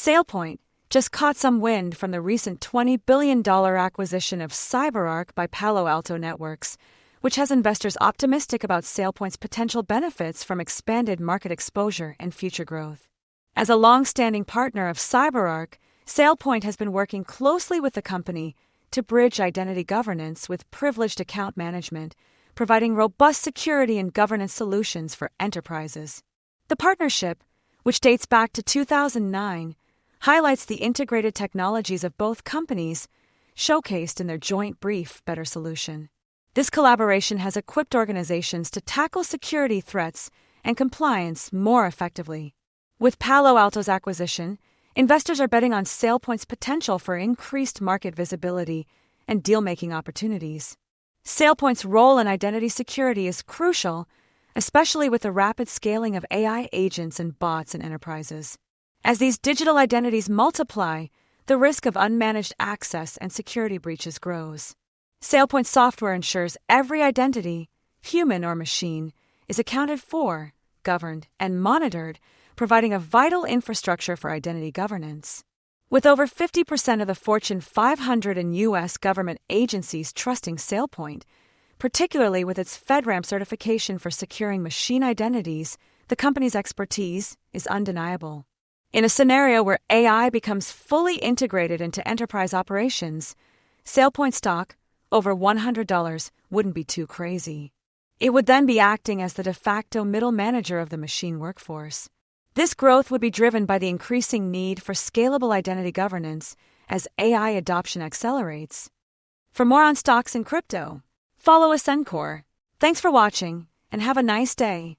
SailPoint just caught some wind from the recent $20 billion acquisition of CyberArk by Palo Alto Networks, which has investors optimistic about SailPoint's potential benefits from expanded market exposure and future growth. As a long-standing partner of CyberArk, SailPoint has been working closely with the company to bridge identity governance with privileged account management, providing robust security and governance solutions for enterprises. The partnership, which dates back to 2009, highlights the integrated technologies of both companies, showcased in their joint brief Better Solution. This collaboration has equipped organizations to tackle security threats and compliance more effectively. With Palo Alto's acquisition, investors are betting on SailPoint's potential for increased market visibility and deal-making opportunities. SailPoint's role in identity security is crucial, especially with the rapid scaling of AI agents and bots in enterprises. As these digital identities multiply, the risk of unmanaged access and security breaches grows. SailPoint software ensures every identity, human or machine, is accounted for, governed, and monitored, providing a vital infrastructure for identity governance. With over 50% of the Fortune 500 and U.S. government agencies trusting SailPoint, particularly with its FedRAMP certification for securing machine identities, the company's expertise is undeniable. In a scenario where AI becomes fully integrated into enterprise operations, SailPoint stock, over $100, wouldn't be too crazy. It would then be acting as the de facto middle manager of the machine workforce. This growth would be driven by the increasing need for scalable identity governance as AI adoption accelerates. For more on stocks and crypto, follow Ascencore. Thanks for watching, and have a nice day.